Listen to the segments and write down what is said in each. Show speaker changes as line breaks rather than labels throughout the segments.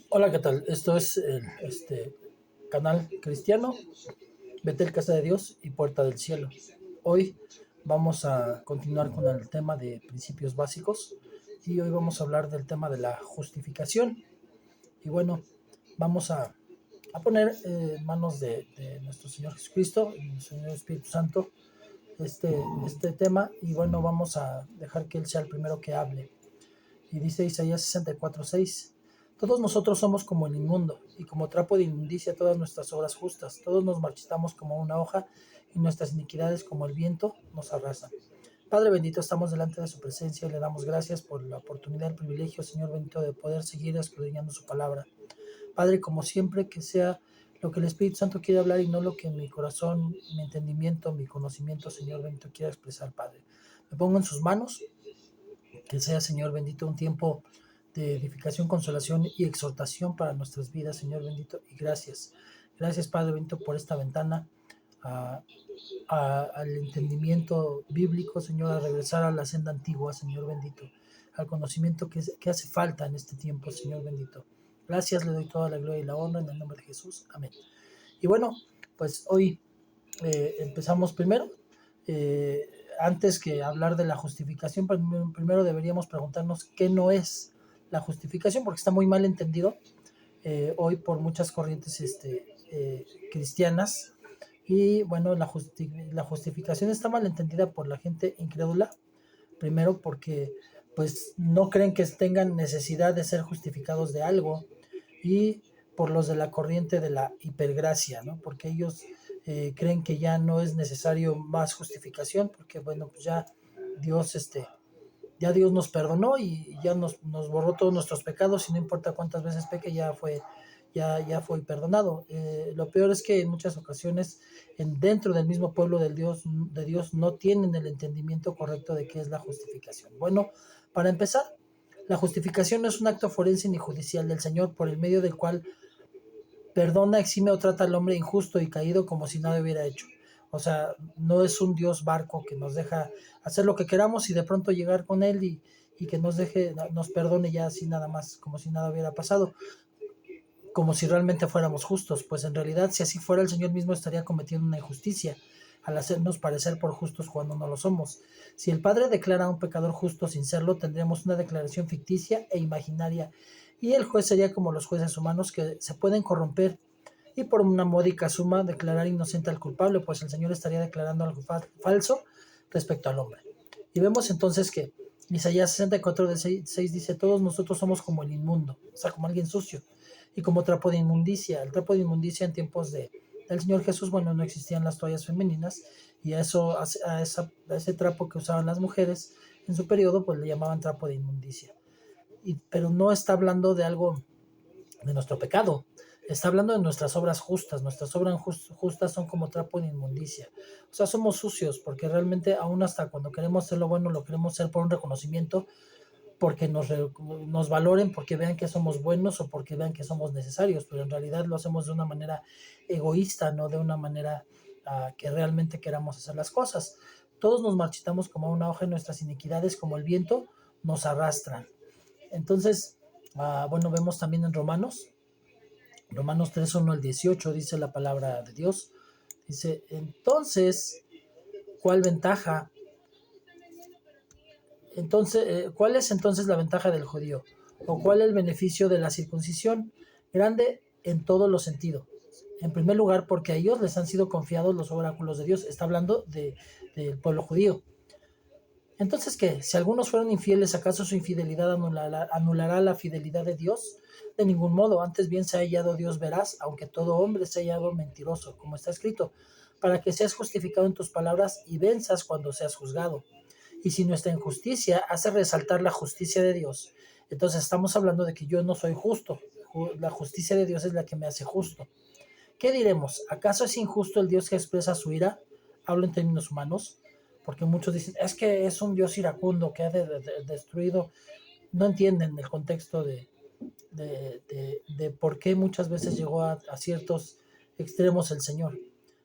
Hola, ¿qué tal? Esto es el canal cristiano, Betel Casa de Dios y Puerta del Cielo. Hoy vamos a continuar con el tema de principios básicos y hoy vamos a hablar del tema de la justificación. Y bueno, vamos a poner en manos de nuestro Señor Jesucristo y nuestro Señor Espíritu Santo este tema y bueno, vamos a dejar que Él sea el primero que hable. Y dice Isaías 64:6: todos nosotros somos como el inmundo, y como trapo de inmundicia todas nuestras obras justas. Todos nos marchitamos como una hoja, y nuestras iniquidades como el viento nos arrasan. Padre bendito, estamos delante de su presencia y le damos gracias por la oportunidad, el privilegio, Señor bendito, de poder seguir escudriñando su palabra. Padre, como siempre, que sea lo que el Espíritu Santo quiere hablar y no lo que mi corazón, mi entendimiento, mi conocimiento, Señor bendito, quiera expresar, Padre. Me pongo en sus manos, que sea, Señor bendito, un tiempo de edificación, consolación y exhortación para nuestras vidas, Señor bendito, y gracias. Gracias, Padre bendito, por esta ventana a, al entendimiento bíblico, Señor, a regresar a la senda antigua, Señor bendito, al conocimiento que hace falta en este tiempo, Señor bendito. Gracias, le doy toda la gloria y la honra en el nombre de Jesús. Amén. Y bueno, pues hoy empezamos primero. Antes que hablar de la justificación, primero deberíamos preguntarnos qué no es la justificación, porque está muy mal entendido hoy por muchas corrientes cristianas. Y bueno, la justificación está mal entendida por la gente incrédula, primero porque pues no creen que tengan necesidad de ser justificados de algo, y por los de la corriente de la hipergracia, ¿no? Porque ellos creen que ya no es necesario más justificación, porque bueno, pues Dios, ya Dios nos perdonó y ya nos borró todos nuestros pecados, y no importa cuántas veces peque, ya fue perdonado. Lo peor es que en muchas ocasiones dentro del mismo pueblo de Dios no tienen el entendimiento correcto de qué es la justificación. Bueno, para empezar, la justificación no es un acto forense ni judicial del Señor por el medio del cual perdona, exime o trata al hombre injusto y caído como si nada hubiera hecho. O sea, no es un Dios barco que nos deja hacer lo que queramos y de pronto llegar con Él y que nos perdone ya así nada más, como si nada hubiera pasado, como si realmente fuéramos justos. Pues en realidad, si así fuera, el Señor mismo estaría cometiendo una injusticia al hacernos parecer por justos cuando no lo somos. Si el Padre declara a un pecador justo sin serlo, tendríamos una declaración ficticia e imaginaria, y el juez sería como los jueces humanos, que se pueden corromper y por una módica suma declarar inocente al culpable, pues el Señor estaría declarando algo falso respecto al hombre. Y vemos entonces que Isaías 64 de 6 dice: todos nosotros somos como el inmundo, o sea, como alguien sucio, y como trapo de inmundicia. El trapo de inmundicia en tiempos del Señor Jesús, bueno, no existían las toallas femeninas, y a ese trapo que usaban las mujeres en su periodo, pues le llamaban trapo de inmundicia. Pero no está hablando de algo de nuestro pecado, está hablando de nuestras obras justas. Nuestras obras justas son como trapo de inmundicia. O sea, somos sucios porque realmente aún hasta cuando queremos ser lo bueno, lo queremos ser por un reconocimiento, porque nos valoren, porque vean que somos buenos o porque vean que somos necesarios, pero en realidad lo hacemos de una manera egoísta, no de una manera que realmente queramos hacer las cosas. Todos nos marchitamos como una hoja, y nuestras iniquidades como el viento nos arrastran. Entonces, bueno, vemos también en Romanos 3, 1 al 18, dice la palabra de Dios. Dice: entonces, ¿cuál ventaja? ¿Cuál es entonces la ventaja del judío? ¿O cuál el beneficio de la circuncisión? Grande en todos los sentidos. En primer lugar, porque a ellos les han sido confiados los oráculos de Dios. Está hablando del pueblo judío. Entonces, ¿qué? Si algunos fueron infieles, ¿acaso su infidelidad anulará la fidelidad de Dios? De ningún modo. Antes bien se ha hallado Dios veraz, aunque todo hombre se ha hallado mentiroso, como está escrito: para que seas justificado en tus palabras y venzas cuando seas juzgado. Y si nuestra injusticia hace resaltar la justicia de Dios, entonces estamos hablando de que yo no soy justo. La justicia de Dios es la que me hace justo. ¿Qué diremos? ¿Acaso es injusto el Dios que expresa su ira? Hablo en términos humanos, porque muchos dicen: es que es un Dios iracundo que ha destruido. No entienden el contexto de por qué muchas veces llegó a ciertos extremos el Señor.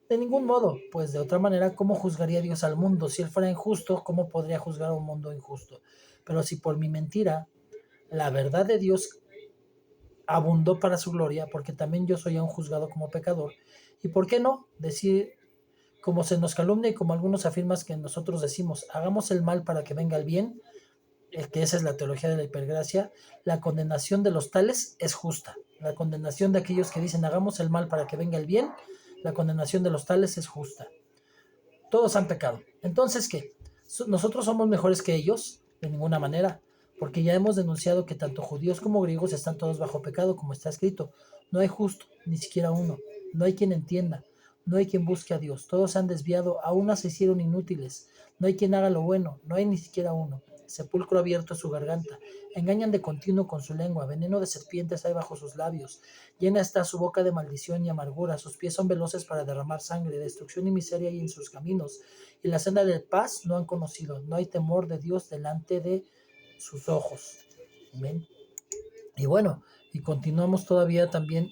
De ningún modo, pues de otra manera, ¿cómo juzgaría Dios al mundo? Si Él fuera injusto, ¿cómo podría juzgar a un mundo injusto? Pero si por mi mentira la verdad de Dios abundó para su gloria, porque también yo soy aún juzgado como pecador. ¿Y por qué no decir, como se nos calumnia y como algunos afirman que nosotros decimos, hagamos el mal para que venga el bien, que esa es la teología de la hipergracia, la condenación de los tales es justa. La condenación de aquellos que dicen hagamos el mal para que venga el bien, la condenación de los tales es justa. Todos han pecado. Entonces, ¿qué? ¿Nosotros somos mejores que ellos? De ninguna manera, porque ya hemos denunciado que tanto judíos como griegos están todos bajo pecado, como está escrito. No hay justo, ni siquiera uno. No hay quien entienda, no hay quien busque a Dios. Todos han desviado, a unas se hicieron inútiles. No hay quien haga lo bueno, no hay ni siquiera uno. Sepulcro abierto es su garganta. Engañan de continuo con su lengua, veneno de serpientes hay bajo sus labios. Llena está su boca de maldición y amargura, sus pies son veloces para derramar sangre, destrucción y miseria hay en sus caminos, y la senda de paz no han conocido, no hay temor de Dios delante de sus ojos. ¿Ven? Y bueno, y continuamos todavía también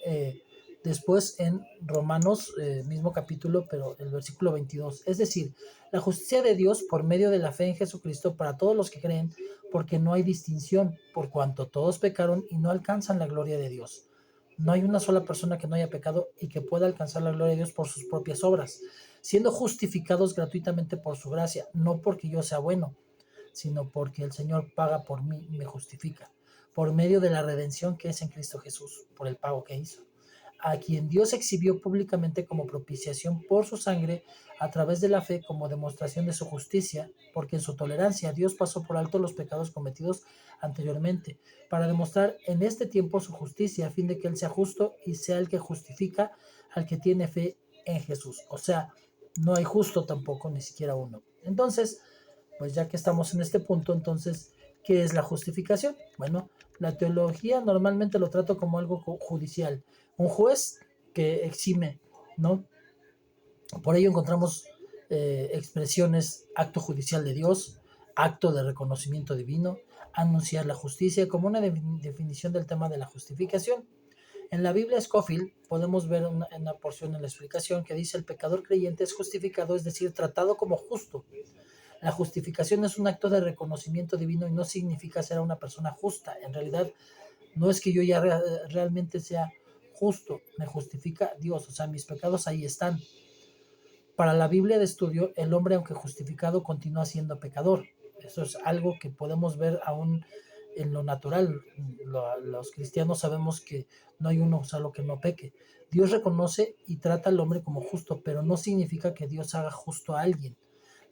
después en Romanos, mismo capítulo, pero el versículo 22. Es decir, la justicia de Dios por medio de la fe en Jesucristo para todos los que creen, porque no hay distinción, por cuanto todos pecaron y no alcanzan la gloria de Dios. No hay una sola persona que no haya pecado y que pueda alcanzar la gloria de Dios por sus propias obras, siendo justificados gratuitamente por su gracia, no porque yo sea bueno, sino porque el Señor paga por mí y me justifica, por medio de la redención que es en Cristo Jesús, por el pago que hizo, a quien Dios exhibió públicamente como propiciación por su sangre a través de la fe como demostración de su justicia, porque en su tolerancia Dios pasó por alto los pecados cometidos anteriormente, para demostrar en este tiempo su justicia, a fin de que Él sea justo y sea el que justifica al que tiene fe en Jesús. O sea, no hay justo tampoco, ni siquiera uno. Entonces, pues ya que estamos en este punto, entonces, ¿qué es la justificación? Bueno, la teología normalmente lo trato como algo judicial, un juez que exime, ¿no? Por ello encontramos expresiones acto judicial de Dios, acto de reconocimiento divino, anunciar la justicia como una definición del tema de la justificación. En la Biblia Scofield podemos ver una porción en la explicación que dice el pecador creyente es justificado, es decir, tratado como justo. La justificación es un acto de reconocimiento divino y no significa ser una persona justa. En realidad, no es que yo ya realmente sea justo, me justifica Dios, o sea, mis pecados ahí están. Para la Biblia de estudio, el hombre, aunque justificado, continúa siendo pecador. Eso es algo que podemos ver aún en lo natural. Los cristianos sabemos que no hay uno solo que no peque. Dios reconoce y trata al hombre como justo, pero no significa que Dios haga justo a alguien.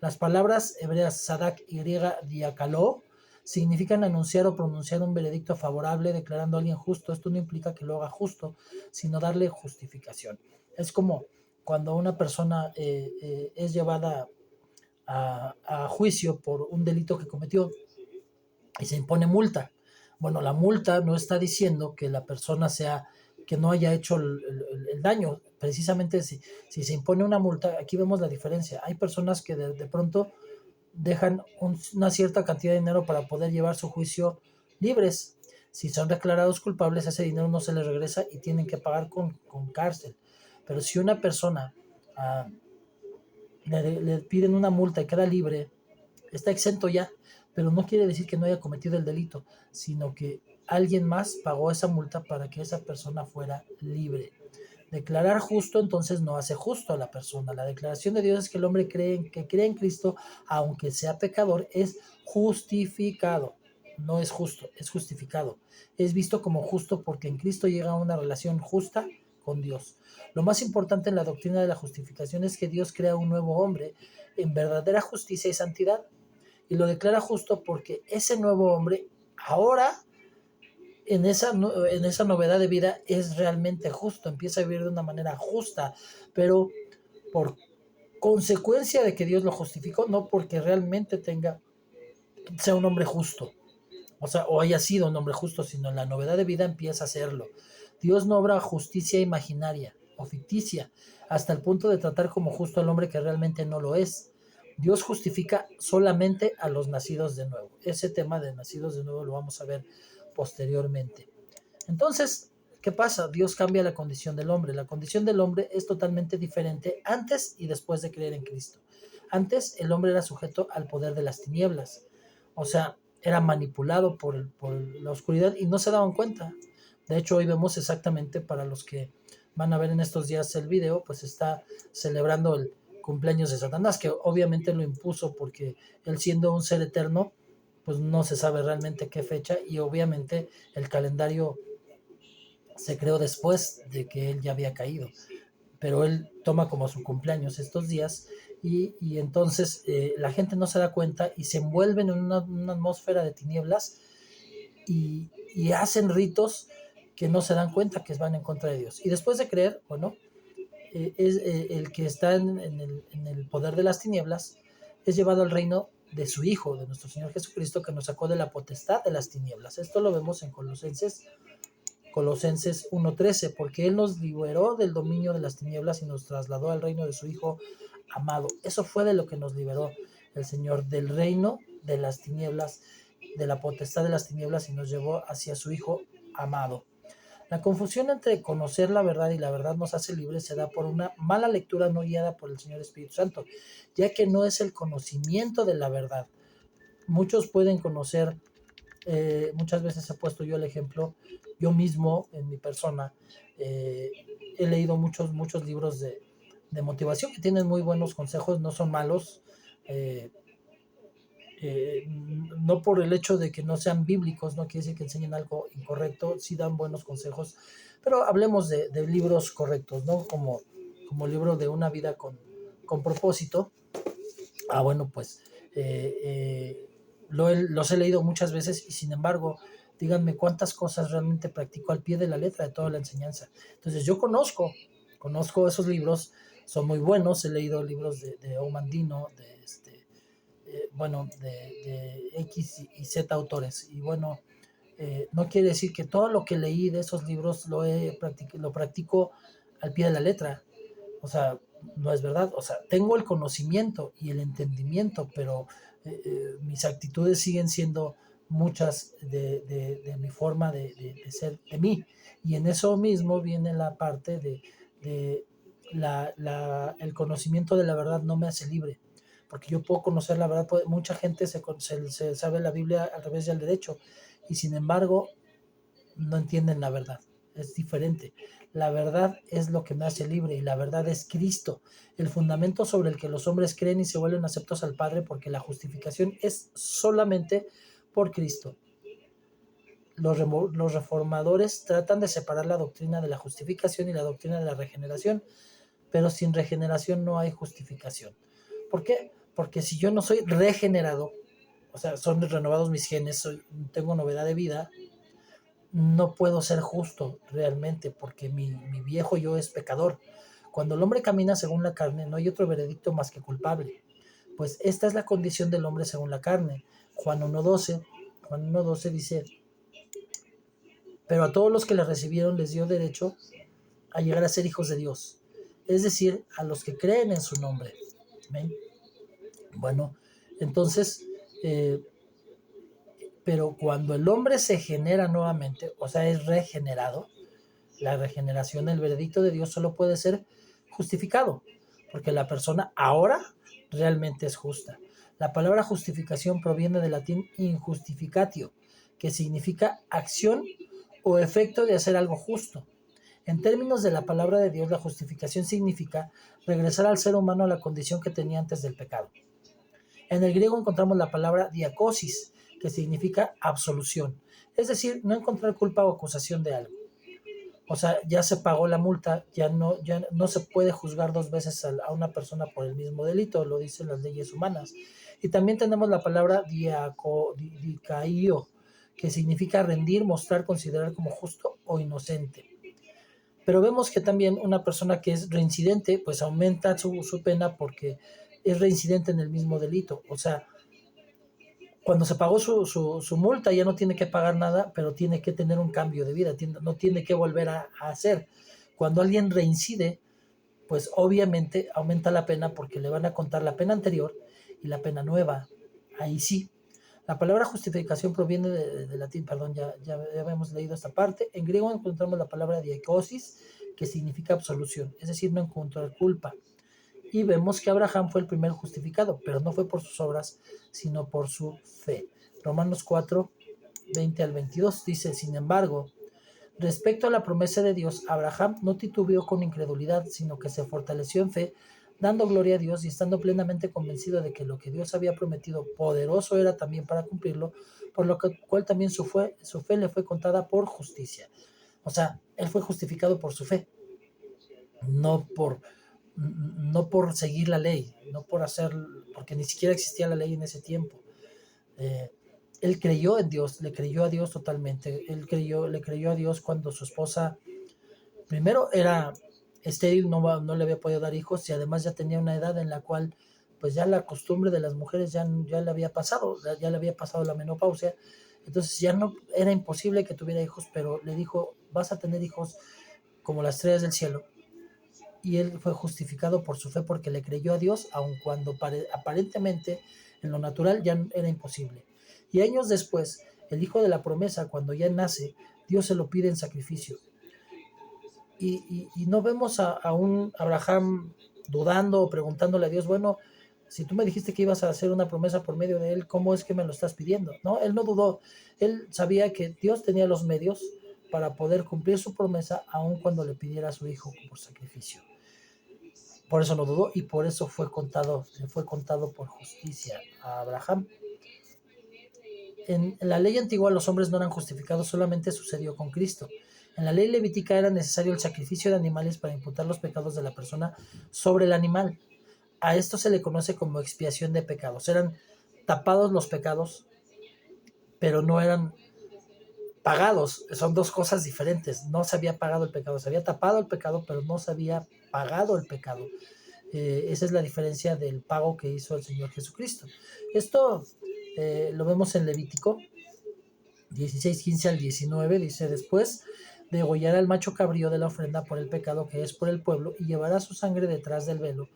Las palabras hebreas sadak y griega diakaló significan anunciar o pronunciar un veredicto favorable declarando a alguien justo. Esto no implica que lo haga justo, sino darle justificación. Es como cuando una persona es llevada a juicio por un delito que cometió y se impone multa. Bueno, la multa no está diciendo que la persona sea que no haya hecho el daño. Precisamente si se impone una multa, aquí vemos la diferencia. Hay personas que de pronto dejan una cierta cantidad de dinero para poder llevar su juicio libres. Si son declarados culpables, ese dinero no se les regresa y tienen que pagar con cárcel. Pero si una persona le piden una multa y queda libre, está exento ya, pero no quiere decir que no haya cometido el delito, sino que alguien más pagó esa multa para que esa persona fuera libre. Declarar justo entonces no hace justo a la persona. La declaración de Dios es que el hombre que cree en Cristo, aunque sea pecador, es justificado. No es justo, es justificado. Es visto como justo porque en Cristo llega a una relación justa con Dios. Lo más importante en la doctrina de la justificación es que Dios crea un nuevo hombre en verdadera justicia y santidad. Y lo declara justo porque ese nuevo hombre ahora en esa novedad de vida es realmente justo, empieza a vivir de una manera justa, pero por consecuencia de que Dios lo justificó, no porque realmente sea un hombre justo, o sea, o haya sido un hombre justo, sino en la novedad de vida empieza a serlo. Dios no obra justicia imaginaria o ficticia, hasta el punto de tratar como justo al hombre que realmente no lo es. Dios justifica solamente a los nacidos de nuevo. Ese tema de nacidos de nuevo lo vamos a ver posteriormente. Entonces, ¿qué pasa? Dios cambia la condición del hombre. La condición del hombre es totalmente diferente antes y después de creer en Cristo. Antes el hombre era sujeto al poder de las tinieblas. O sea, era manipulado por la oscuridad y no se daban cuenta. De hecho, hoy vemos exactamente, para los que van a ver en estos días el video, pues está celebrando el cumpleaños de Satanás, que obviamente lo impuso porque él, siendo un ser eterno, pues no se sabe realmente qué fecha, y obviamente el calendario se creó después de que él ya había caído, pero él toma como su cumpleaños estos días, y entonces la gente no se da cuenta y se envuelven en una atmósfera de tinieblas, y hacen ritos que no se dan cuenta que van en contra de Dios. Y después de creer, bueno, es el que está en el poder de las tinieblas, es llevado al reino de su Hijo, de nuestro Señor Jesucristo, que nos sacó de la potestad de las tinieblas. Esto lo vemos en Colosenses 1:13, porque Él nos liberó del dominio de las tinieblas y nos trasladó al reino de su Hijo amado. Eso fue de lo que nos liberó el Señor, del reino de las tinieblas, de la potestad de las tinieblas, y nos llevó hacia su Hijo amado. La confusión entre conocer la verdad y la verdad nos hace libres se da por una mala lectura no guiada por el Señor Espíritu Santo, ya que no es el conocimiento de la verdad. Muchos pueden conocer, muchas veces he puesto yo el ejemplo, yo mismo en mi persona, he leído muchos libros de motivación que tienen muy buenos consejos, no son malos, eh, no por el hecho de que no sean bíblicos, no quiere decir que enseñen algo incorrecto, sí dan buenos consejos, pero hablemos de libros correctos, ¿no? Como el libro de Una vida con propósito. Bueno, pues los he leído muchas veces, y sin embargo, díganme cuántas cosas realmente practico al pie de la letra de toda la enseñanza. Entonces yo conozco esos libros, son muy buenos, he leído libros de Omandino, de X y Z autores, y bueno, no quiere decir que todo lo que leí de esos libros lo practico al pie de la letra. O sea, no es verdad. O sea, tengo el conocimiento y el entendimiento, pero mis actitudes siguen siendo muchas de mi forma de ser, de mí. Y en eso mismo viene la parte de el conocimiento de la verdad no me hace libre, porque yo puedo conocer la verdad. Mucha gente se sabe la Biblia al revés y al derecho, y sin embargo no entienden la verdad. Es diferente. La verdad es lo que me hace libre, y la verdad es Cristo, el fundamento sobre el que los hombres creen y se vuelven aceptos al Padre, porque la justificación es solamente por Cristo. Los reformadores tratan de separar la doctrina de la justificación y la doctrina de la regeneración, pero sin regeneración no hay justificación. ¿Por qué? Porque si yo no soy regenerado, o sea, son renovados mis genes, tengo novedad de vida, no puedo ser justo realmente, porque mi viejo yo es pecador. Cuando el hombre camina según la carne, no hay otro veredicto más que culpable. Pues esta es la condición del hombre según la carne. Juan 1:12 dice: pero a todos los que le recibieron les dio derecho a llegar a ser hijos de Dios, es decir, a los que creen en su nombre. ¿Ven? Bueno, entonces, pero cuando el hombre se genera nuevamente, o sea, es regenerado, la regeneración, el veredicto de Dios solo puede ser justificado, porque la persona ahora realmente es justa. La palabra justificación proviene del latín injustificatio, que significa acción o efecto de hacer algo justo. En términos de la palabra de Dios, la justificación significa regresar al ser humano a la condición que tenía antes del pecado. En el griego encontramos la palabra diacosis, que significa absolución, es decir, no encontrar culpa o acusación de algo. O sea, ya se pagó la multa, ya no se puede juzgar dos veces a una persona por el mismo delito, lo dicen las leyes humanas. Y también tenemos la palabra dicaío, que significa rendir, mostrar, considerar como justo o inocente. Pero vemos que también una persona que es reincidente, pues aumenta su pena, porque es reincidente en el mismo delito. O sea, cuando se pagó su multa ya no tiene que pagar nada, pero tiene que tener un cambio de vida, no tiene que volver a hacer. Cuando alguien reincide, pues obviamente aumenta la pena, porque le van a contar la pena anterior y la pena nueva. Ahí sí. La palabra justificación proviene de latín, perdón, ya habíamos leído esta parte. En griego encontramos la palabra diacosis, que significa absolución, es decir, no encontrar culpa. Y vemos que Abraham fue el primer justificado, pero no fue por sus obras, sino por su fe. Romanos 4:20-22 dice: sin embargo, Respecto a la promesa de Dios, Abraham no titubeó con incredulidad, sino que se fortaleció en fe, dando gloria a Dios y estando plenamente convencido de que lo que Dios había prometido poderoso era también para cumplirlo, por lo cual también su fe le fue contada por justicia. O sea, él fue justificado por su fe, no por, no por seguir la ley, no por hacer, porque ni siquiera existía la ley en ese tiempo. Eh, Él creyó en Dios, le creyó a Dios totalmente. Le creyó a Dios cuando su esposa primero era estéril, no le había podido dar hijos y además ya tenía una edad en la cual pues ya la costumbre de las mujeres ya le había pasado, ya le había pasado la menopausia. Entonces ya no era imposible que tuviera hijos, pero le dijo, vas a tener hijos como las estrellas del cielo. Y él fue justificado por su fe porque le creyó a Dios, aun cuando aparentemente en lo natural ya era imposible. Y años después, el hijo de la promesa, cuando ya nace, Dios se lo pide en sacrificio. Y no vemos a un Abraham dudando o preguntándole a Dios, bueno, si tú me dijiste que ibas a hacer una promesa por medio de él, ¿cómo es que me lo estás pidiendo? No, él no dudó. Él sabía que Dios tenía los medios para poder cumplir su promesa, aun cuando le pidiera a su hijo por sacrificio. Por eso no dudó y por eso le fue contado por justicia a Abraham. En la ley antigua los hombres no eran justificados, solamente sucedió con Cristo. En la ley levítica era necesario el sacrificio de animales para imputar los pecados de la persona sobre el animal. A esto se le conoce como expiación de pecados. Eran tapados los pecados, pero no eran pagados. Son dos cosas diferentes. No se había pagado el pecado, se había tapado el pecado, pero no se había pagado el pecado. Esa es la diferencia del pago que hizo el Señor Jesucristo. Esto lo vemos en Levítico 16, 15 al 19, dice: después degollará el macho cabrío de la ofrenda por el pecado que es por el pueblo, y llevará su sangre detrás del velo,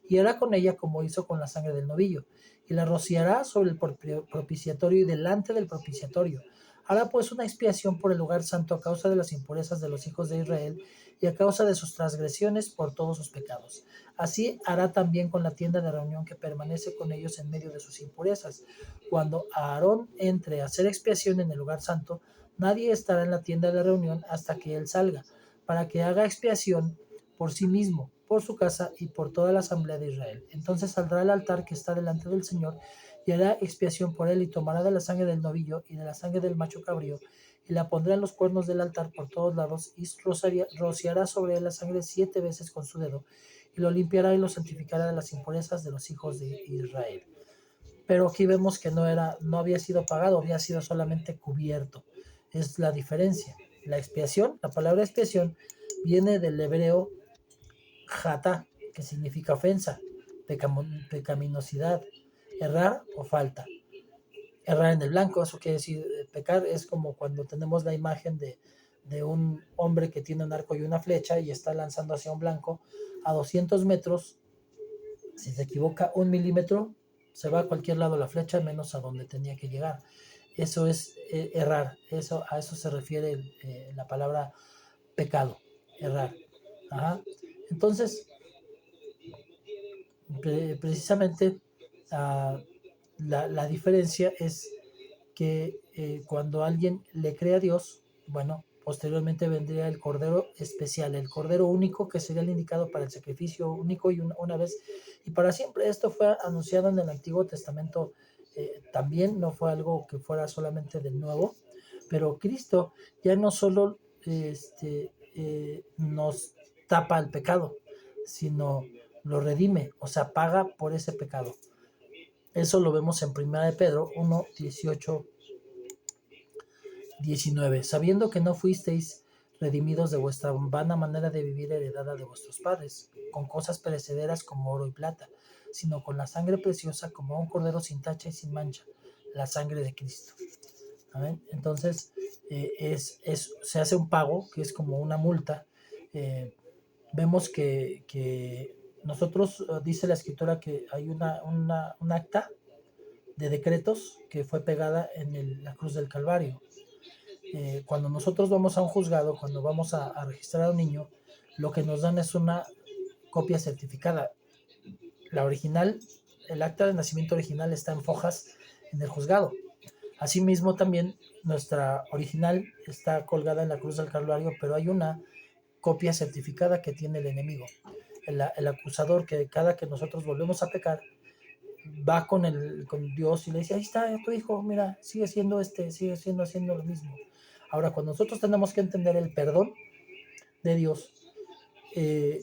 y hará con ella como hizo con la sangre del novillo, y la rociará sobre el propiciatorio y delante del propiciatorio. Hará pues una expiación por el lugar santo a causa de las impurezas de los hijos de Israel y a causa de sus transgresiones por todos sus pecados. Así hará también con la tienda de reunión que permanece con ellos en medio de sus impurezas. Cuando Aarón entre a hacer expiación en el lugar santo, nadie estará en la tienda de reunión hasta que él salga, para que haga expiación por sí mismo, por su casa y por toda la asamblea de Israel. Entonces saldrá al altar que está delante del Señor y hará expiación por él, y tomará de la sangre del novillo y de la sangre del macho cabrío y la pondrá en los cuernos del altar por todos lados, y rociará sobre él la sangre 7 veces con su dedo, y lo limpiará y lo santificará de las impurezas de los hijos de Israel. Pero aquí vemos que no había sido pagado, había sido solamente cubierto. Es la diferencia. La expiación, la palabra expiación, viene del hebreo jata, que significa ofensa, pecaminosidad, errar o falta. Errar en el blanco, eso quiere decir pecar, es como cuando tenemos la imagen de un hombre que tiene un arco y una flecha y está lanzando hacia un blanco a 200 metros. Si se equivoca 1 milímetro, se va a cualquier lado la flecha, menos a donde tenía que llegar. Eso es errar, a eso se refiere la palabra pecado, errar. Ajá. Entonces, precisamente la diferencia es que cuando alguien le cree a Dios, bueno, posteriormente vendría el cordero especial, el cordero único, que sería el indicado para el sacrificio único y una vez y para siempre. Esto fue anunciado en el Antiguo Testamento también, no fue algo que fuera solamente del Nuevo, pero Cristo ya no solo nos tapa el pecado, sino lo redime, o sea, paga por ese pecado. Eso lo vemos en 1 de Pedro 1, 18, 19. Sabiendo que no fuisteis redimidos de vuestra vana manera de vivir heredada de vuestros padres, con cosas perecederas como oro y plata, sino con la sangre preciosa como un cordero sin tacha y sin mancha, la sangre de Cristo. ¿Amén? Entonces, se hace un pago que es como una multa. Vemos que nosotros, dice la escritura, que hay un acta de decretos que fue pegada en la cruz del Calvario. Cuando nosotros vamos a un juzgado, cuando vamos a registrar a un niño, lo que nos dan es una copia certificada. La original, el acta de nacimiento original está en fojas en el juzgado. Asimismo, también nuestra original está colgada en la cruz del Calvario, pero hay una copia certificada que tiene el enemigo, el acusador, que cada que nosotros volvemos a pecar, va con Dios y le dice, ahí está tu hijo, mira, sigue siendo haciendo lo mismo. Ahora, cuando nosotros tenemos que entender el perdón de Dios, eh,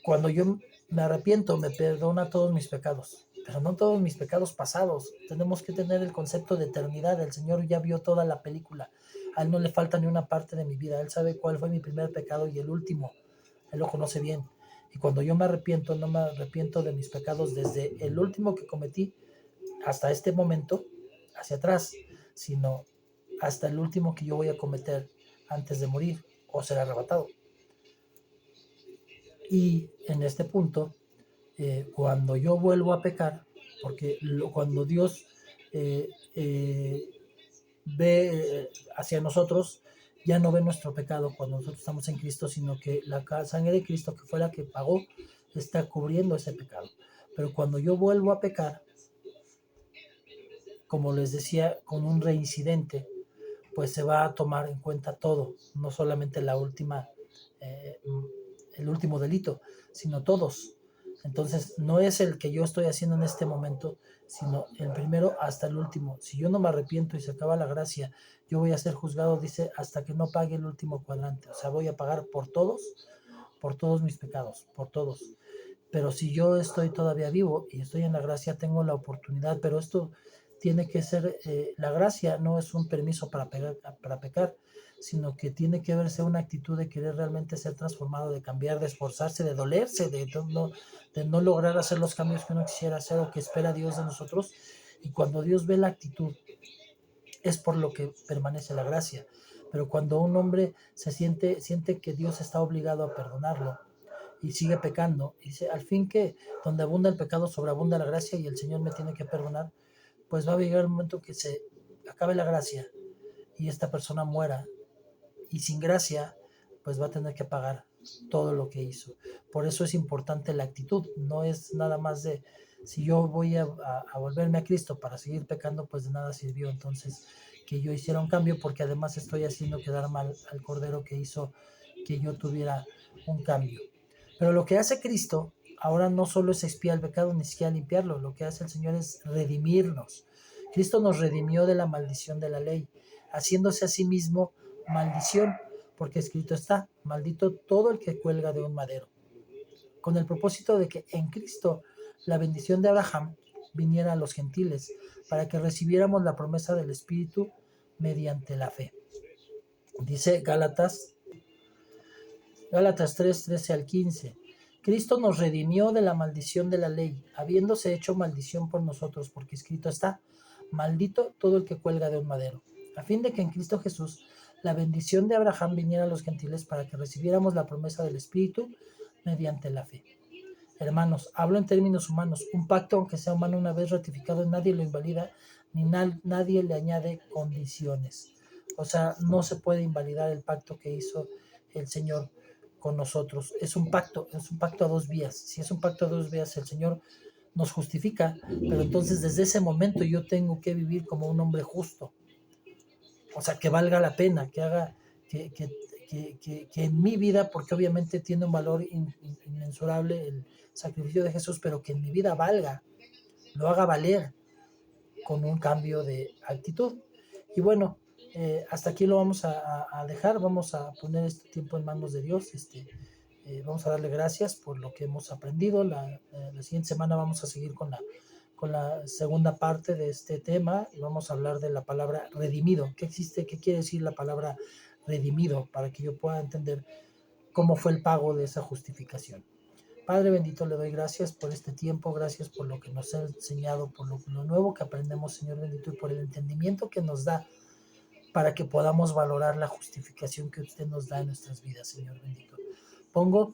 cuando yo me arrepiento, me perdona todos mis pecados, pero no todos mis pecados pasados. Tenemos que tener el concepto de eternidad. El Señor ya vio toda la película. A Él no le falta ni una parte de mi vida. Él sabe cuál fue mi primer pecado y el último. Él lo conoce bien. Y cuando yo me arrepiento, no me arrepiento de mis pecados desde el último que cometí hasta este momento, hacia atrás, sino hasta el último que yo voy a cometer antes de morir o ser arrebatado. Y en este punto, cuando yo vuelvo a pecar, porque cuando Dios eh, eh, ve hacia nosotros, ya no ve nuestro pecado cuando nosotros estamos en Cristo, sino que la sangre de Cristo, que fue la que pagó, está cubriendo ese pecado. Pero cuando yo vuelvo a pecar, como les decía, con un reincidente, pues se va a tomar en cuenta todo, no solamente eh, el último delito, sino todos. Entonces, no es el que yo estoy haciendo en este momento, sino el primero hasta el último. Si yo no me arrepiento y se acaba la gracia, yo voy a ser juzgado, dice, hasta que no pague el último cuadrante. O sea, voy a pagar por todos mis pecados, por todos. Pero si yo estoy todavía vivo y estoy en la gracia, tengo la oportunidad, pero esto tiene que ser, la gracia no es un permiso para pecar, sino que tiene que verse una actitud de querer realmente ser transformado, de cambiar, de esforzarse, de dolerse, de no lograr hacer los cambios que uno quisiera hacer o que espera Dios de nosotros. Y cuando Dios ve la actitud, es por lo que permanece la gracia. Pero cuando un hombre siente que Dios está obligado a perdonarlo, y sigue pecando, y dice, al fin que donde abunda el pecado sobreabunda la gracia y el Señor me tiene que perdonar, pues va a llegar el momento que se acabe la gracia y esta persona muera, y sin gracia pues va a tener que pagar todo lo que hizo. Por eso es importante la actitud, no es nada más de si yo voy a volverme a Cristo para seguir pecando, pues de nada sirvió entonces que yo hiciera un cambio, porque además estoy haciendo quedar mal al Cordero que hizo que yo tuviera un cambio. Pero lo que hace Cristo ahora no solo es expiar el pecado, ni siquiera limpiarlo, lo que hace el Señor es redimirnos. Cristo nos redimió de la maldición de la ley, haciéndose a sí mismo maldición, porque escrito está, maldito todo el que cuelga de un madero, con el propósito de que en Cristo la bendición de Abraham viniera a los gentiles, para que recibiéramos la promesa del Espíritu mediante la fe. Dice Gálatas 3, 13 al 15. Cristo nos redimió de la maldición de la ley, habiéndose hecho maldición por nosotros, porque escrito está, maldito todo el que cuelga de un madero, a fin de que en Cristo Jesús la bendición de Abraham viniera a los gentiles para que recibiéramos la promesa del Espíritu mediante la fe. Hermanos, hablo en términos humanos. Un pacto, aunque sea humano, una vez ratificado, nadie lo invalida, ni nadie le añade condiciones. O sea, no se puede invalidar el pacto que hizo el Señor con nosotros. Es un pacto a dos vías. Si es un pacto a dos vías, el Señor nos justifica, pero entonces desde ese momento yo tengo que vivir como un hombre justo. O sea, que valga la pena, que haga, que en mi vida, porque obviamente tiene un valor inmensurable el sacrificio de Jesús, pero que en mi vida valga, lo haga valer con un cambio de actitud. Y bueno, hasta aquí lo vamos a dejar, vamos a poner este tiempo en manos de Dios, vamos a darle gracias por lo que hemos aprendido. La siguiente semana vamos a seguir con la segunda parte de este tema y vamos a hablar de la palabra redimido. ¿Qué existe? ¿Qué quiere decir la palabra redimido? Para que yo pueda entender cómo fue el pago de esa justificación. Padre bendito, le doy gracias por este tiempo, gracias por lo que nos ha enseñado, por lo nuevo que aprendemos, Señor bendito, y por el entendimiento que nos da para que podamos valorar la justificación que usted nos da en nuestras vidas, Señor bendito. Pongo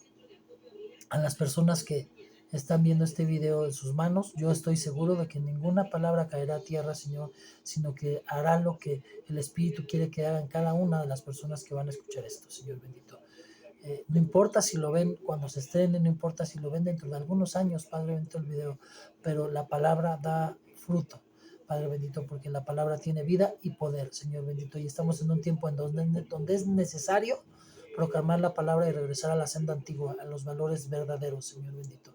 a las personas que están viendo este video en sus manos. Yo estoy seguro de que ninguna palabra caerá a tierra, Señor, sino que hará lo que el Espíritu quiere que hagan cada una de las personas que van a escuchar esto, Señor bendito. No importa si lo ven cuando se estrene, no importa si lo ven dentro de algunos años, Padre bendito, el video, pero la palabra da fruto. Padre bendito, porque la palabra tiene vida y poder, Señor bendito, y estamos en un tiempo en donde es necesario proclamar la palabra y regresar a la senda antigua, a los valores verdaderos, Señor bendito.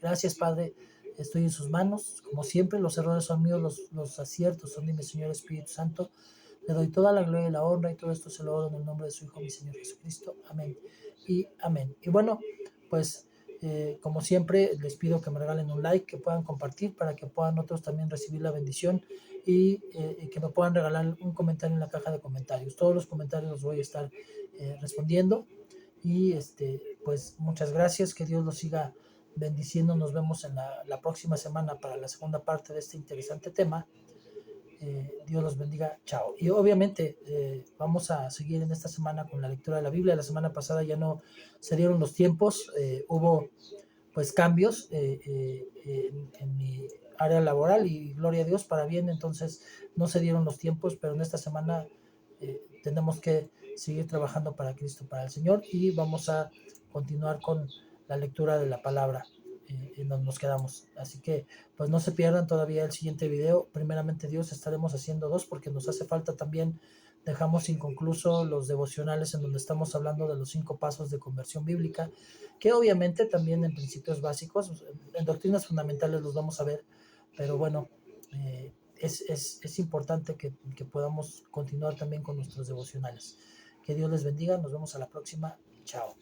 Gracias, Padre, estoy en sus manos, como siempre, los errores son míos, los aciertos son de mi Señor Espíritu Santo. Le doy toda la gloria y la honra y todo esto se lo oro en el nombre de su Hijo, mi Señor Jesucristo. Amén y amén. Y bueno, pues como siempre, les pido que me regalen un like, que puedan compartir para que puedan otros también recibir la bendición y que me puedan regalar un comentario en la caja de comentarios. Todos los comentarios los voy a estar respondiendo y pues muchas gracias, que Dios los siga bendiciendo. Nos vemos en la próxima semana para la segunda parte de este interesante tema. Dios los bendiga, chao. Y obviamente vamos a seguir en esta semana con la lectura de la Biblia. La semana pasada ya no se dieron los tiempos, hubo pues cambios en mi área laboral y gloria a Dios para bien, entonces no se dieron los tiempos, pero en esta semana tenemos que seguir trabajando para Cristo, para el Señor, y vamos a continuar con la lectura de la palabra en donde nos quedamos. Así que pues no se pierdan todavía el siguiente video. Primeramente Dios, estaremos haciendo dos porque nos hace falta también. Dejamos inconcluso los devocionales en donde estamos hablando de los 5 pasos de conversión bíblica, que obviamente también en principios básicos, en doctrinas fundamentales los vamos a ver, pero bueno, es importante que podamos continuar también con nuestros devocionales. Que Dios les bendiga, nos vemos a la próxima, chao.